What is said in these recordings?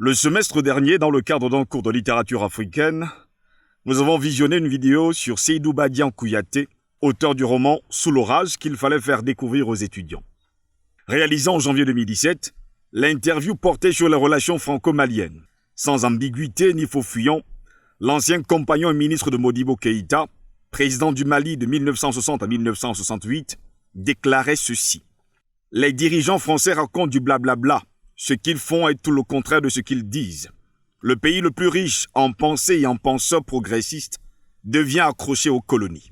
Le semestre dernier, dans le cadre d'un cours de littérature africaine, nous avons visionné une vidéo sur Seydou Badian Kouyaté, auteur du roman « Sous l'orage » qu'il fallait faire découvrir aux étudiants. Réalisé en janvier 2017, l'interview portait sur les relations franco-maliennes. Sans ambiguïté ni faux fuyant, l'ancien compagnon et ministre de Modibo Keïta, président du Mali de 1960 à 1968, déclarait ceci. « Les dirigeants français racontent du blablabla. Ce qu'ils font est tout le contraire de ce qu'ils disent. Le pays le plus riche en pensée et en penseurs progressistes devient accroché aux colonies.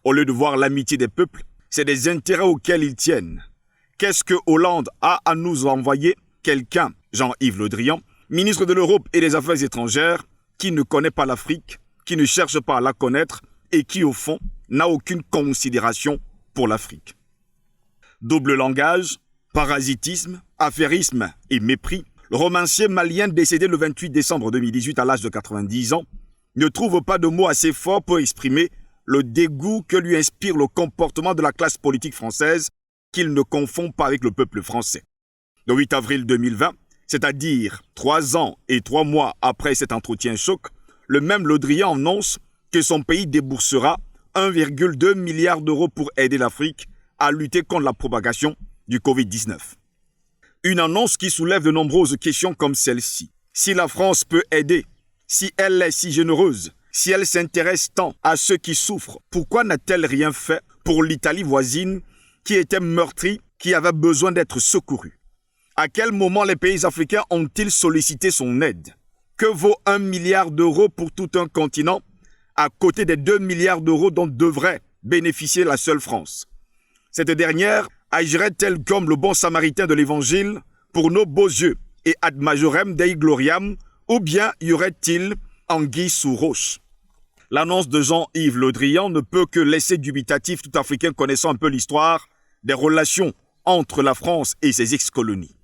Au lieu de voir l'amitié des peuples, c'est des intérêts auxquels ils tiennent. Qu'est-ce que Hollande a à nous envoyer? Quelqu'un, Jean-Yves Le Drian, ministre de l'Europe et des Affaires étrangères, qui ne connaît pas l'Afrique, qui ne cherche pas à la connaître et qui, au fond, n'a aucune considération pour l'Afrique. Double langage, parasitisme, affairisme et mépris, le romancier malien décédé le 28 décembre 2018 à l'âge de 90 ans ne trouve pas de mots assez forts pour exprimer le dégoût que lui inspire le comportement de la classe politique française qu'il ne confond pas avec le peuple français. Le 8 avril 2020, c'est-à-dire 3 ans et 3 mois après cet entretien choc, le même Le Drian annonce que son pays déboursera 1,2 milliard d'euros pour aider l'Afrique à lutter contre la propagation du Covid-19. Une annonce qui soulève de nombreuses questions comme celle-ci. Si la France peut aider, si elle est si généreuse, si elle s'intéresse tant à ceux qui souffrent, pourquoi n'a-t-elle rien fait pour l'Italie voisine qui était meurtrie, qui avait besoin d'être secourue? À quel moment les pays africains ont-ils sollicité son aide? Que vaut 1 milliard d'euros pour tout un continent à côté des 2 milliards d'euros dont devrait bénéficier la seule France? Cette dernière agirait-elle comme le bon samaritain de l'Évangile pour nos beaux yeux et ad majorem Dei gloriam, ou bien y aurait-il anguille sous roche? L'annonce de Jean-Yves Le Drian ne peut que laisser dubitatif tout Africain connaissant un peu l'histoire des relations entre la France et ses ex-colonies.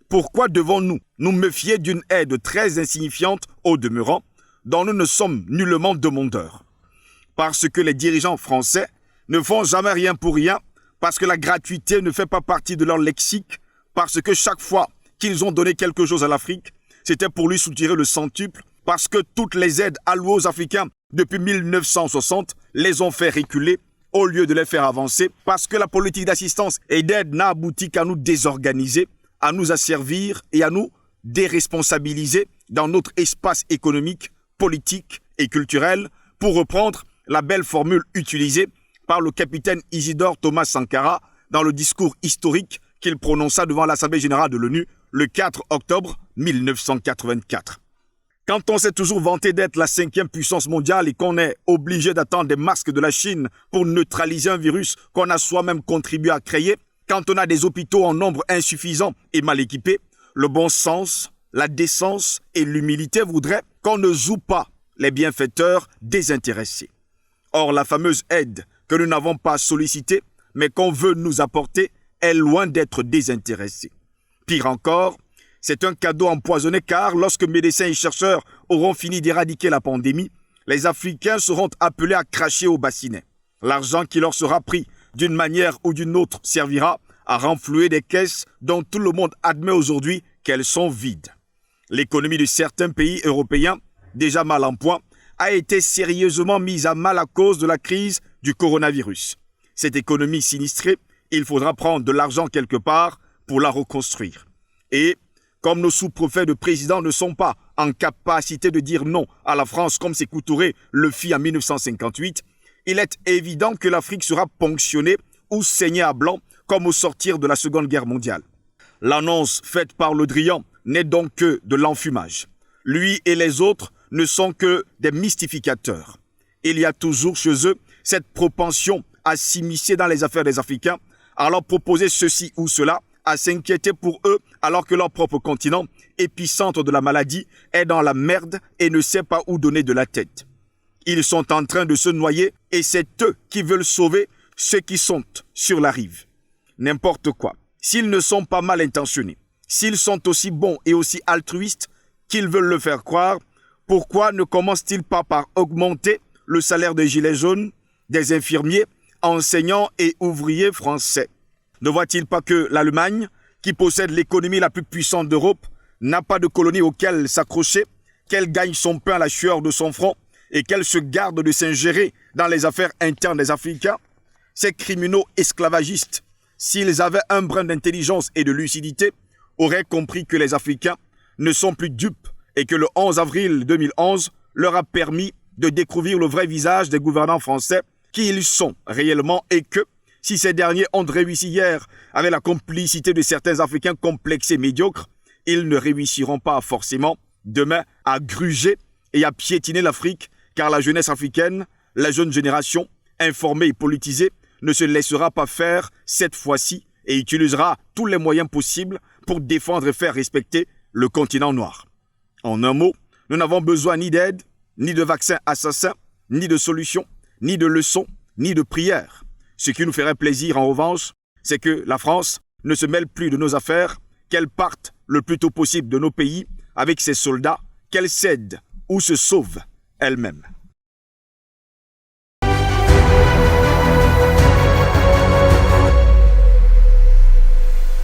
Pourquoi devons-nous nous méfier d'une aide très insignifiante au demeurant dont nous ne sommes nullement demandeurs? Parce que les dirigeants français ne font jamais rien pour rien, parce que la gratuité ne fait pas partie de leur lexique, parce que chaque fois qu'ils ont donné quelque chose à l'Afrique, c'était pour lui soutirer le centuple, parce que toutes les aides allouées aux Africains depuis 1960 les ont fait reculer au lieu de les faire avancer, parce que la politique d'assistance et d'aide n'a abouti qu'à nous désorganiser, à nous asservir et à nous déresponsabiliser dans notre espace économique, politique et culturel, pour reprendre la belle formule utilisée par le capitaine Isidore Thomas Sankara dans le discours historique qu'il prononça devant l'Assemblée générale de l'ONU le 4 octobre 1984. Quand on s'est toujours vanté d'être la 5e puissance mondiale et qu'on est obligé d'attendre des masques de la Chine pour neutraliser un virus qu'on a soi-même contribué à créer, quand on a des hôpitaux en nombre insuffisant et mal équipés, le bon sens, la décence et l'humilité voudraient qu'on ne joue pas les bienfaiteurs désintéressés. Or, la fameuse aide que nous n'avons pas sollicitée, mais qu'on veut nous apporter, est loin d'être désintéressée. Pire encore, c'est un cadeau empoisonné car lorsque médecins et chercheurs auront fini d'éradiquer la pandémie, les Africains seront appelés à cracher au bassinet. L'argent qui leur sera pris d'une manière ou d'une autre servira à renflouer des caisses dont tout le monde admet aujourd'hui qu'elles sont vides. L'économie de certains pays européens, déjà mal en point, a été sérieusement mise à mal à cause de la crise du coronavirus. Cette économie sinistrée, il faudra prendre de l'argent quelque part pour la reconstruire. Et comme nos sous-préfets de président ne sont pas en capacité de dire non à la France comme Sékou Touré le fit en 1958, il est évident que l'Afrique sera ponctionnée ou saignée à blanc comme au sortir de la Seconde Guerre mondiale. L'annonce faite par Le Drian n'est donc que de l'enfumage. Lui et les autres ne sont que des mystificateurs. Il y a toujours chez eux cette propension à s'immiscer dans les affaires des Africains, à leur proposer ceci ou cela, à s'inquiéter pour eux alors que leur propre continent, épicentre de la maladie, est dans la merde et ne sait pas où donner de la tête. Ils sont en train de se noyer et c'est eux qui veulent sauver ceux qui sont sur la rive. N'importe quoi. S'ils ne sont pas mal intentionnés, s'ils sont aussi bons et aussi altruistes qu'ils veulent le faire croire, pourquoi ne commencent-ils pas par augmenter le salaire des gilets jaunes, des infirmiers, enseignants et ouvriers français? Ne voit-il pas que l'Allemagne, qui possède l'économie la plus puissante d'Europe, n'a pas de colonie auquel s'accrocher, qu'elle gagne son pain à la sueur de son front et qu'elle se garde de s'ingérer dans les affaires internes des Africains, ces criminaux esclavagistes, s'ils avaient un brin d'intelligence et de lucidité, auraient compris que les Africains ne sont plus dupes et que le 11 avril 2011 leur a permis de découvrir le vrai visage des gouvernants français, qui ils sont réellement, et que, si ces derniers ont réussi hier avec la complicité de certains Africains complexés médiocres, ils ne réussiront pas forcément demain à gruger et à piétiner l'Afrique, car la jeunesse africaine, la jeune génération, informée et politisée, ne se laissera pas faire cette fois-ci et utilisera tous les moyens possibles pour défendre et faire respecter le continent noir. En un mot, nous n'avons besoin ni d'aide, ni de vaccins assassins, ni de solutions, ni de leçons, ni de prières. Ce qui nous ferait plaisir, en revanche, c'est que la France ne se mêle plus de nos affaires, qu'elle parte le plus tôt possible de nos pays avec ses soldats, qu'elle cède ou se sauve elle-même.